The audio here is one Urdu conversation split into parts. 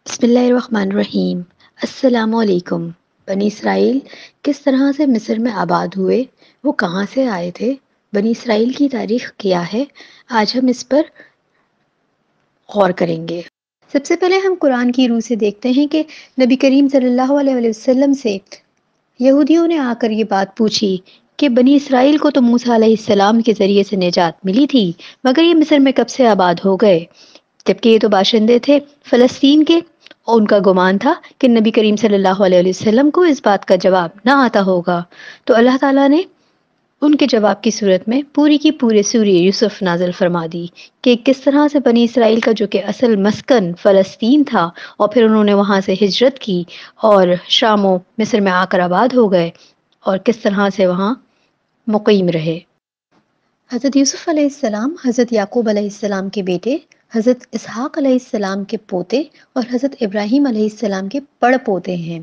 بسم اللہ الرحمن الرحیم۔ السلام علیکم۔ بنی اسرائیل کس طرح سے مصر میں آباد ہوئے، وہ کہاں سے آئے تھے، بنی اسرائیل کی تاریخ کیا ہے، آج ہم اس پر غور کریں گے۔ سب سے پہلے ہم قرآن کی روح سے دیکھتے ہیں کہ نبی کریم صلی اللہ علیہ وسلم سے یہودیوں نے آ کر یہ بات پوچھی کہ بنی اسرائیل کو تو موسیٰ علیہ السلام کے ذریعے سے نجات ملی تھی، مگر یہ مصر میں کب سے آباد ہو گئے، جبکہ یہ تو باشندے تھے فلسطین کے، اور ان کا گمان تھا کہ نبی کریم صلی اللہ علیہ وسلم کو اس بات کا جواب نہ آتا ہوگا، تو اللہ تعالیٰ نے ان کے جواب کی صورت میں پوری کی پورے سورہ یوسف نازل فرما دی کہ کس طرح سے بنی اسرائیل کا جو کہ اصل مسکن فلسطین تھا، اور پھر انہوں نے وہاں سے ہجرت کی اور شام و مصر میں آ کر آباد ہو گئے، اور کس طرح سے وہاں مقیم رہے۔ حضرت یوسف علیہ السلام حضرت یعقوب علیہ السلام کے بیٹے، حضرت اسحاق علیہ السلام کے پوتے اور حضرت ابراہیم علیہ السلام کے پڑ پوتے ہیں۔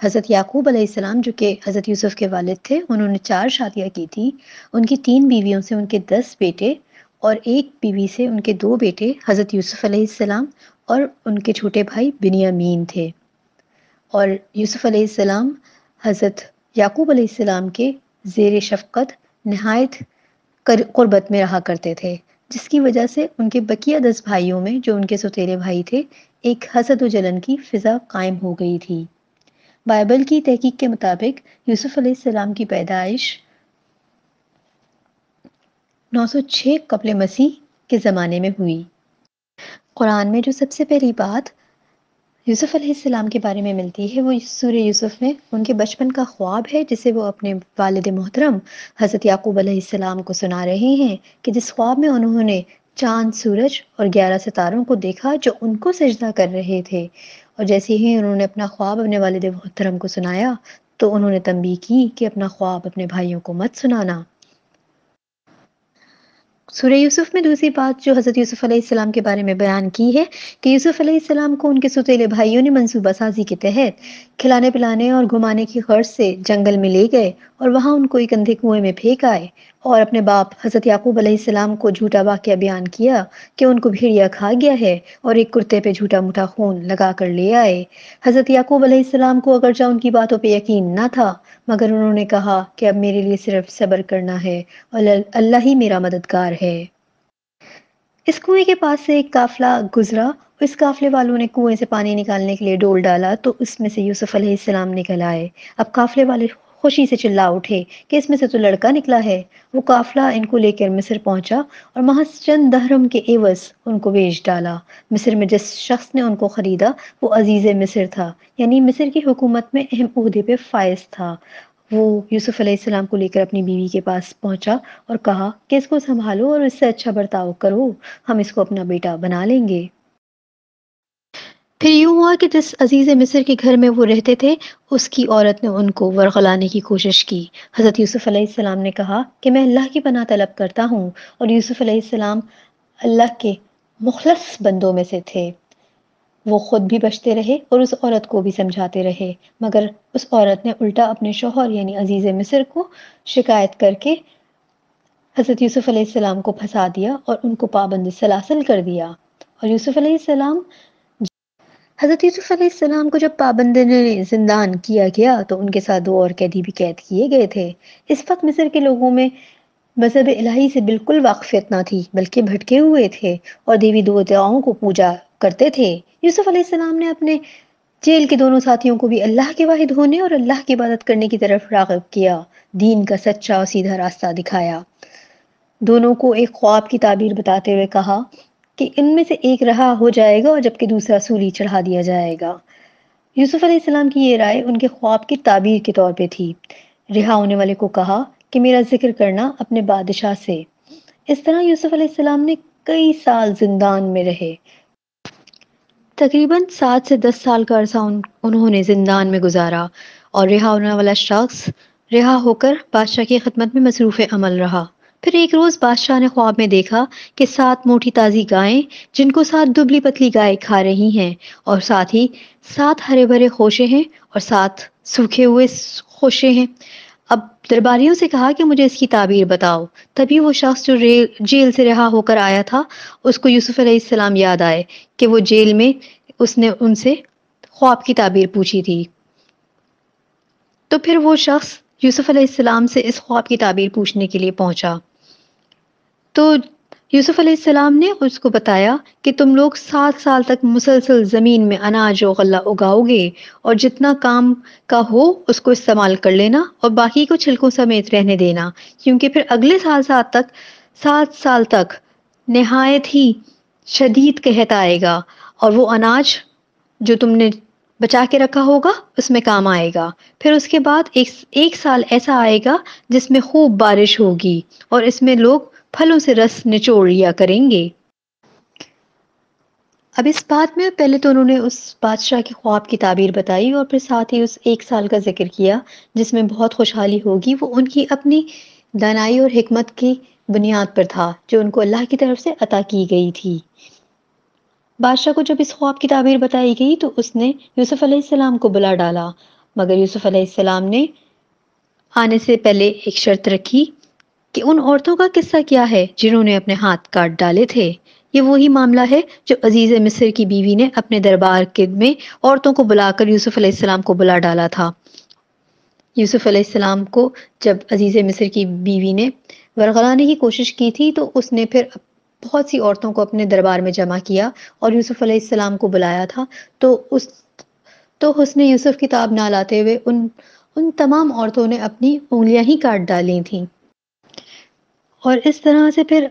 حضرت یعقوب علیہ السلام جو کہ حضرت یوسف کے والد تھے، انہوں نے 4 شادیاں کی تھی، ان کی 3 بیویوں سے ان کے 10 بیٹے اور ایک بیوی سے ان کے 2 بیٹے حضرت یوسف علیہ السلام اور ان کے چھوٹے بھائی بنیامین تھے، اور یوسف علیہ السلام حضرت یعقوب علیہ السلام کے زیر شفقت نہایت قربت میں رہا کرتے تھے، جس کی وجہ سے ان کے بقیہ 10 بھائیوں میں جو ان کے سوتیلے بھائی تھے، ایک حسد و جلن کی فضا قائم ہو گئی تھی۔ بائبل کی تحقیق کے مطابق یوسف علیہ السلام کی پیدائش 906 قبل مسیح کے زمانے میں ہوئی۔ قرآن میں جو سب سے پہلی بات یوسف علیہ السلام کے بارے میں ملتی ہے، وہ سورہ یوسف میں ان کے بچپن کا خواب ہے، جسے وہ اپنے والد محترم حضرت یعقوب علیہ السلام کو سنا رہے ہیں، کہ جس خواب میں انہوں نے چاند، سورج اور 11 ستاروں کو دیکھا جو ان کو سجدہ کر رہے تھے، اور جیسے ہی انہوں نے اپنا خواب اپنے والد محترم کو سنایا تو انہوں نے تنبیہ کی کہ اپنا خواب اپنے بھائیوں کو مت سنانا۔ سورہ یوسف میں دوسری بات جو حضرت یوسف علیہ السلام کے بارے میں بیان کی ہے کہ یوسف علیہ السلام کو ان کے سوتیلے بھائیوں نے منصوبہ سازی کے تحت کھلانے پلانے اور گھمانے کی غرض سے جنگل میں لے گئے اور وہاں ان کو ایک اندھے کنویں میں پھینک آئے، اور اپنے باپ حضرت یعقوب علیہ السلام کو جھوٹا واقعہ بیان کیا کہ ان کو بھیڑیا کھا گیا ہے، اور ایک کرتے پہ جھوٹا موٹا خون لگا کر لے آئے۔ حضرت یعقوب علیہ السلام کو اگرچہ ان کی باتوں پہ یقین نہ تھا، مگر انہوں نے کہا کہ اب میرے لیے صرف صبر کرنا ہے اور اللہ ہی میرا مددگار ہے۔ اس کنویں کے پاس سے ایک قافلہ گزرا، اور اس قافلے والوں نے کنویں سے پانی نکالنے کے لیے ڈول ڈالا تو اس میں سے یوسف علیہ السلام نکل آئے۔ اب قافلے والے خوشی سے چلا اٹھے کہ اس میں سے تو لڑکا نکلا ہے۔ وہ قافلہ ان کو لے کر مصر پہنچا اور محض چند درہم کے عوض ان کو بیچ ڈالا۔ مصر میں جس شخص نے ان کو خریدا وہ عزیز مصر تھا، یعنی مصر کی حکومت میں اہم عہدے پہ فائز تھا۔ وہ یوسف علیہ السلام کو لے کر اپنی بیوی کے پاس پہنچا اور کہا کہ اس کو سنبھالو اور اس سے اچھا برتاؤ کرو، ہم اس کو اپنا بیٹا بنا لیں گے۔ پھر یوں ہوا کہ جس عزیز مصر کے گھر میں وہ رہتے تھے، اس کی عورت نے ان کو ورغلانے کی کوشش کی۔ حضرت یوسف علیہ السلام نے کہا کہ میں اللہ کی پناہ طلب کرتا ہوں، اور یوسف علیہ السلام اللہ کے مخلص بندوں میں سے تھے۔ وہ خود بھی بچتے رہے اور اس عورت کو بھی سمجھاتے رہے، مگر اس عورت نے الٹا اپنے شوہر یعنی عزیز مصر کو شکایت کر کے حضرت یوسف علیہ السلام کو پھنسا دیا اور ان کو پابند سلاسل کر دیا۔ اور یوسف علیہ السلام حضرت یوسف علیہ السلام کو جب پابند زندان کیا گیا تو ان کے ساتھ 2 اور قیدی بھی قید کیے گئے تھے۔ اس وقت مصر کے لوگوں میں مذہب الہی سے بالکل واقفیت نہ تھی، بلکہ بھٹکے ہوئے تھے اور دیوی دیوتاؤں کو پوجا کرتے تھے۔ یوسف علیہ السلام نے اپنے جیل کے دونوں ساتھیوں کو بھی اللہ کے واحد ہونے اور اللہ کی عبادت کرنے کی طرف راغب کیا، دین کا سچا اور سیدھا راستہ دکھایا۔ دونوں کو ایک خواب کی تعبیر بتاتے ہوئے کہا کہ ان میں سے ایک رہا ہو جائے گا اور جبکہ دوسرا سولی چڑھا دیا جائے گا۔ یوسف علیہ السلام کی یہ رائے ان کے خواب کی تعبیر کے طور پہ تھی۔ رہا ہونے والے کو کہا کہ میرا ذکر کرنا اپنے بادشاہ سے۔ اس طرح یوسف علیہ السلام نے کئی سال زندان میں رہے۔ تقریباً 7 سے 10 سال کا عرصہ انہوں نے زندان میں گزارا، اور رہا ہونے والا شخص رہا ہو کر بادشاہ کی خدمت میں مصروف عمل رہا۔ پھر ایک روز بادشاہ نے خواب میں دیکھا کہ 7 موٹی تازی گائیں، جن کو 7 دبلی پتلی گائے کھا رہی ہیں، اور ساتھ ہی 7 ہرے بھرے خوشے ہیں اور 7 سوکھے ہوئے خوشے ہیں۔ اب درباریوں سے کہا کہ مجھے اس کی تعبیر بتاؤ۔ تبھی وہ شخص جو جیل سے رہا ہو کر آیا تھا، اس کو یوسف علیہ السلام یاد آئے کہ وہ جیل میں اس نے ان سے خواب کی تعبیر پوچھی تھی۔ تو پھر وہ شخص یوسف علیہ السلام سے اس خواب کی تعبیر پوچھنے کے لیے پہنچا۔ تو یوسف علیہ السلام نے اس کو بتایا کہ تم لوگ 7 سال تک مسلسل زمین میں اناج و غلہ اگاؤ گے، اور جتنا کام کا ہو اس کو استعمال کر لینا اور باقی کو چھلکوں سمیت رہنے دینا، کیونکہ پھر اگلے سال 7 سال تک نہایت ہی شدید قحط آئے گا، اور وہ اناج جو تم نے بچا کے رکھا ہوگا اس میں کام آئے گا۔ پھر اس کے بعد ایک سال ایسا آئے گا جس میں خوب بارش ہوگی، اور اس میں لوگ پھلوں سے رس نچوڑ لیا کریں گے۔ اب اس بات میں پہلے تو انہوں نے اس بادشاہ کے خواب کی تعبیر بتائی، اور پھر ساتھ ہی اس ایک سال کا ذکر کیا جس میں بہت خوشحالی ہوگی۔ وہ ان کی اپنی دانائی اور حکمت کی بنیاد پر تھا جو ان کو اللہ کی طرف سے عطا کی گئی تھی۔ بادشاہ کو جب اس خواب کی تعبیر بتائی گئی تو اس نے یوسف علیہ السلام کو بلا ڈالا، مگر یوسف علیہ السلام نے آنے سے پہلے ایک شرط رکھی کہ ان عورتوں کا قصہ کیا ہے جنہوں نے اپنے ہاتھ کاٹ ڈالے تھے۔ یہ وہی معاملہ ہے جو عزیز مصر کی بیوی نے اپنے دربار میں عورتوں کو بلا کر یوسف علیہ السلام کو بلا ڈالا تھا۔ یوسف علیہ السلام کو جب عزیز مصر کی بیوی نے ورغلانے کی کوشش کی تھی تو اس نے پھر بہت سی عورتوں کو اپنے دربار میں جمع کیا اور یوسف علیہ السلام کو بلایا تھا۔ تو حسن یوسف کی تاب نہ لاتے ہوئے ان تمام عورتوں نے اپنی انگلیاں ہی کاٹ ڈالی تھیں۔ اور اس طرح سے پھر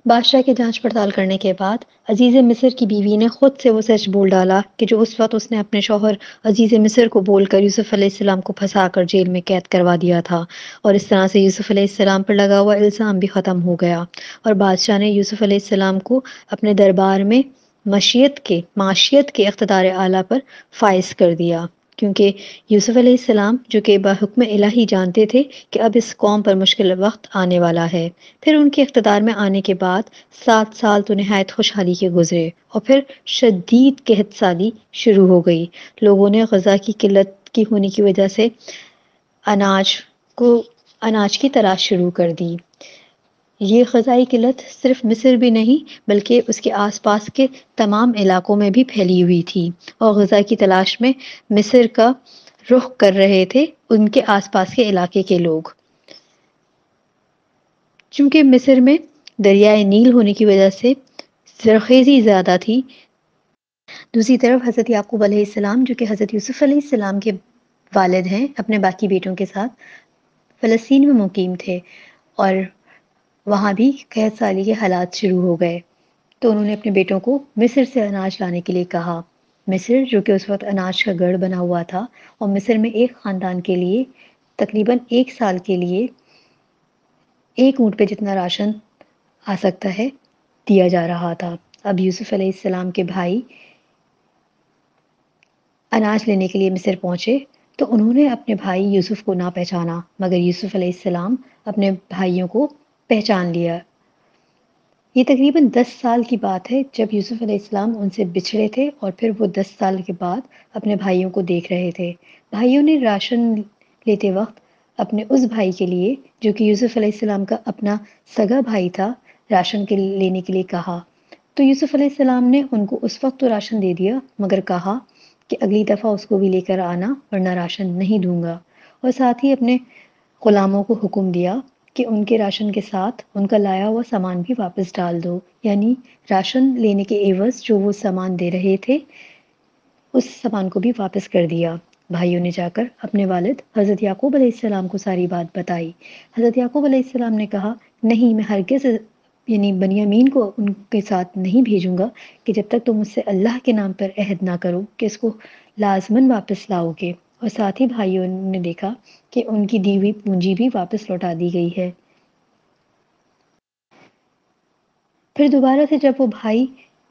بادشاہ کے جانچ پڑتال کرنے کے بعد عزیز مصر کی بیوی نے خود سے وہ سچ بول ڈالا کہ جو اس وقت اس نے اپنے شوہر عزیز مصر کو بول کر یوسف علیہ السلام کو پھنسا کر جیل میں قید کروا دیا تھا، اور اس طرح سے یوسف علیہ السلام پر لگا ہوا الزام بھی ختم ہو گیا، اور بادشاہ نے یوسف علیہ السلام کو اپنے دربار میں معیشت کے اقتدار اعلیٰ پر فائز کر دیا، کیونکہ یوسف علیہ السلام جو کہ بحکم الہی جانتے تھے کہ اب اس قوم پر مشکل وقت آنے والا ہے۔ پھر ان کے اقتدار میں آنے کے بعد 7 سال تو نہایت خوشحالی کے گزرے، اور پھر شدید قحط سالی شروع ہو گئی۔ لوگوں نے غذا کی قلت کی ہونے کی وجہ سے اناج کی تلاش شروع کر دی۔ یہ غذائی قلت صرف مصر بھی نہیں بلکہ اس کے آس پاس کے تمام علاقوں میں بھی پھیلی ہوئی تھی، اور غذا کی تلاش میں مصر کا رخ کر رہے تھے ان کے آس پاس کے علاقے کے لوگ۔ چونکہ مصر میں دریائے نیل ہونے کی وجہ سے زرخیزی زیادہ تھی، دوسری طرف حضرت یعقوب علیہ السلام جو کہ حضرت یوسف علیہ السلام کے والد ہیں اپنے باقی بیٹوں کے ساتھ فلسطین میں مقیم تھے، اور وہاں بھی قحط سالی کے حالات شروع ہو گئے۔ تو انہوں نے اپنے بیٹوں کو مصر سے اناج لانے کے لیے کہا۔ مصر جو کہ اس وقت اناج کا گڑھ بنا ہوا تھا، اور مصر میں ایک خاندان کے لیے تقریباً 1 سال کے لیے 1 اونٹ پہ جتنا راشن آ سکتا ہے دیا جا رہا تھا۔ اب یوسف علیہ السلام کے بھائی اناج لینے کے لیے مصر پہنچے تو انہوں نے اپنے بھائی یوسف کو نہ پہچانا، مگر یوسف علیہ السلام اپنے بھائیوں کو پہچان لیا۔ یہ تقریباً 10 سال کی بات ہے جب یوسف علیہ السلام ان سے بچھڑے تھے، اور پھر وہ 10 سال کے بعد اپنے بھائیوں کو دیکھ رہے تھے۔ بھائیوں نے راشن لیتے وقت اپنے اس بھائی کے لیے جو کہ یوسف علیہ السلام کا اپنا سگا بھائی تھا راشن لینے کے لیے کہا، تو یوسف علیہ السلام نے ان کو اس وقت تو راشن دے دیا، مگر کہا کہ اگلی دفعہ اس کو بھی لے کر آنا ورنہ راشن نہیں دوں گا، اور ساتھ ہی اپنے غلاموں کو حکم دیا کہ ان کے راشن کے ساتھ ان کا لایا ہوا سامان بھی واپس ڈال دو، یعنی راشن لینے کے عوض جو وہ سامان دے رہے تھے اس سامان کو بھی واپس کر دیا۔ بھائیوں نے جا کر اپنے والد حضرت یعقوب علیہ السلام کو ساری بات بتائی۔ حضرت یعقوب علیہ السلام نے کہا، نہیں، میں ہرگز یعنی بنیامین کو ان کے ساتھ نہیں بھیجوں گا کہ جب تک تم مجھ سے اللہ کے نام پر عہد نہ کرو کہ اس کو لازماً واپس لاؤ گے۔ اور ساتھ ہی بھائیوں نے دیکھا کہ ان کی دی ہوئی پونجی بھی واپس لوٹا دی گئی ہے۔ پھر دوبارہ سے جب وہ بھائی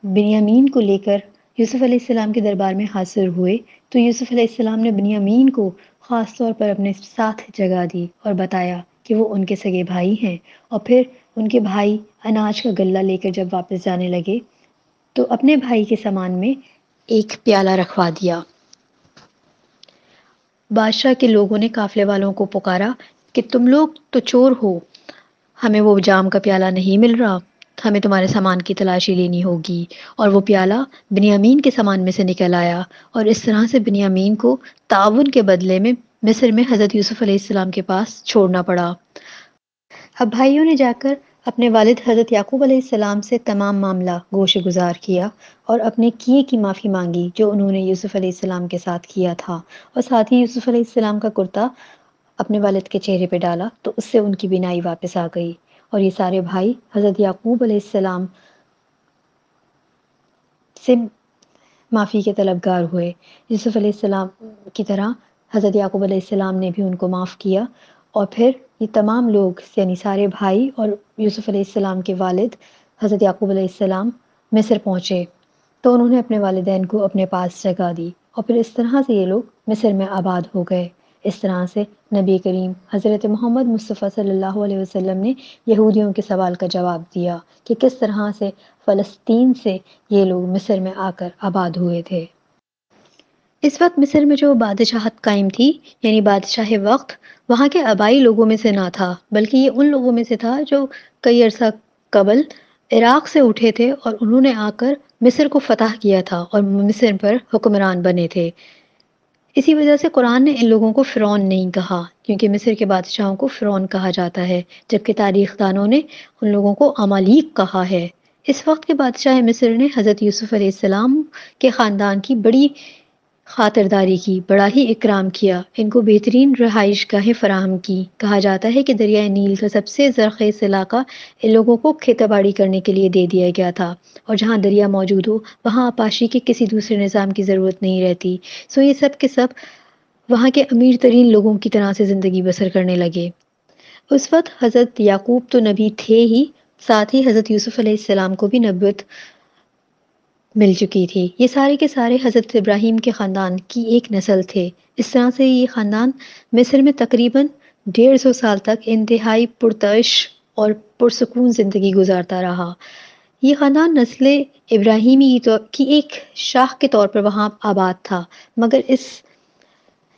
بنیامین کو لے کر یوسف علیہ السلام کے دربار میں حاضر ہوئے تو یوسف علیہ السلام نے بنیامین کو خاص طور پر اپنے ساتھ جگہ دی اور بتایا کہ وہ ان کے سگے بھائی ہیں، اور پھر ان کے بھائی اناج کا غلہ لے کر جب واپس جانے لگے تو اپنے بھائی کے سامان میں ایک پیالہ رکھوا دیا۔ بادشاہ کے لوگوں نے قافلے والوں کو پکارا کہ تم لوگ تو چور ہو، ہمیں وہ جام کا پیالہ نہیں مل رہا۔ ہمیں تمہارے سامان کی تلاشی لینی ہوگی۔ اور وہ پیالہ بنیامین کے سامان میں سے نکل آیا، اور اس طرح سے بنیامین کو تعاون کے بدلے میں مصر میں حضرت یوسف علیہ السلام کے پاس چھوڑنا پڑا۔ اب بھائیوں نے جا کر اپنے والد حضرت یعقوب علیہ السلام سے تمام معاملہ گوش گزار کیا اور اپنے کیے کی معافی مانگی جو انہوں نے یوسف علیہ السلام کے ساتھ کیا تھا، اور ساتھ ہی یوسف علیہ السلام کا کرتا اپنے والد کے چہرے پہ ڈالا تو اس سے ان کی بینائی واپس آ گئی، اور یہ سارے بھائی حضرت یعقوب علیہ السلام سے معافی کے طلبگار ہوئے۔ یوسف علیہ السلام کی طرح حضرت یعقوب علیہ السلام نے بھی ان کو معاف کیا، اور پھر یہ تمام لوگ یعنی سارے بھائی اور یوسف علیہ السلام کے والد حضرت یعقوب علیہ السلام مصر پہنچے تو انہوں نے اپنے والدین کو اپنے پاس جگہ دی، اور پھر اس طرح سے یہ لوگ مصر میں آباد ہو گئے۔ اس طرح سے نبی کریم حضرت محمد مصطفیٰ صلی اللہ علیہ وسلم نے یہودیوں کے سوال کا جواب دیا کہ کس طرح سے فلسطین سے یہ لوگ مصر میں آ کر آباد ہوئے تھے۔ اس وقت مصر میں جو بادشاہت قائم تھی یعنی بادشاہ وقت وہاں کے آبائی لوگوں میں سے نہ تھا، بلکہ یہ ان لوگوں میں سے تھا جو کئی عرصہ قبل عراق سے اٹھے تھے اور انہوں نے آ کر مصر کو فتح کیا تھا اور مصر پر حکمران بنے تھے۔ اسی وجہ سے قرآن نے ان لوگوں کو فرعون نہیں کہا، کیونکہ مصر کے بادشاہوں کو فرعون کہا جاتا ہے، جبکہ تاریخ دانوں نے ان لوگوں کو عمالیق کہا ہے۔ اس وقت کے بادشاہ مصر نے حضرت یوسف علیہ السلام کے خاندان کی بڑی خاطرداری کی، بڑا ہی اکرام کیا، ان کو بہترین رہائش گاہیں فراہم کی۔ کہا جاتا ہے کہ دریائے نیل کا سب سے زرخیز علاقہ ان لوگوں کو کھیتی باڑی کرنے کے لیے دے دیا گیا تھا، اور جہاں دریا موجود ہو وہاں آبپاشی کے کسی دوسرے نظام کی ضرورت نہیں رہتی، سو یہ سب کے سب وہاں کے امیر ترین لوگوں کی طرح سے زندگی بسر کرنے لگے۔ اس وقت حضرت یعقوب تو نبی تھے ہی، ساتھ ہی حضرت یوسف علیہ السلام کو بھی نبوت مل چکی تھی۔ یہ سارے کے سارے حضرت ابراہیم کے خاندان کی ایک نسل تھے۔ اس طرح سے یہ خاندان مصر میں تقریباً 150 سال تک انتہائی پرتعش اور پرسکون زندگی گزارتا رہا۔ یہ خاندان نسل ابراہیمی کی ایک شاخ کے طور پر وہاں آباد تھا، مگر اس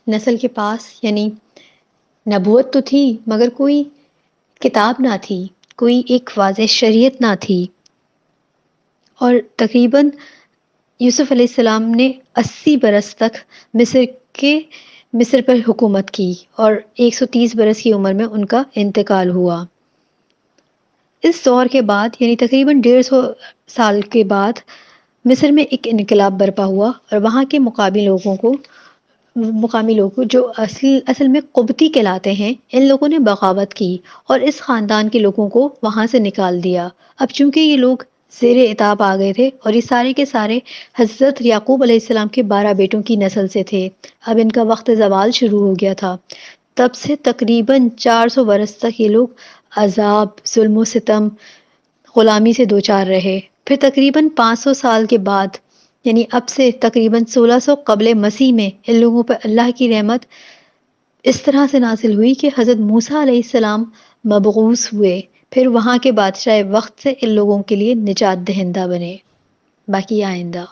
نسل کے پاس یعنی نبوت تو تھی مگر کوئی کتاب نہ تھی، کوئی ایک واضح شریعت نہ تھی، اور تقریباً یوسف علیہ السلام نے 80 برس تک مصر پر حکومت کی اور 130 برس کی عمر میں ان کا انتقال ہوا۔ اس دور کے بعد یعنی تقریباً 150 سال کے بعد مصر میں ایک انقلاب برپا ہوا، اور وہاں کے مقامی لوگوں جو اصل میں قبطی کہلاتے ہیں، ان لوگوں نے بغاوت کی اور اس خاندان کے لوگوں کو وہاں سے نکال دیا۔ اب چونکہ یہ لوگ زیر اطاعت آ گئے تھے اور یہ سارے کے سارے حضرت یعقوب علیہ السلام کے 12 بیٹوں کی نسل سے تھے، اب ان کا وقت زوال شروع ہو گیا تھا۔ تب سے تقریباً 400 برس تک یہ لوگ عذاب، ظلم و ستم، غلامی سے دوچار رہے۔ پھر تقریباً 500 سال کے بعد یعنی اب سے تقریباً 1600 قبل مسیح میں ان لوگوں پر اللہ کی رحمت اس طرح سے نازل ہوئی کہ حضرت موسیٰ علیہ السلام مبعوث ہوئے، پھر وہاں کے بادشاہ وقت سے ان لوگوں کے لیے نجات دہندہ بنے۔ باقی آئندہ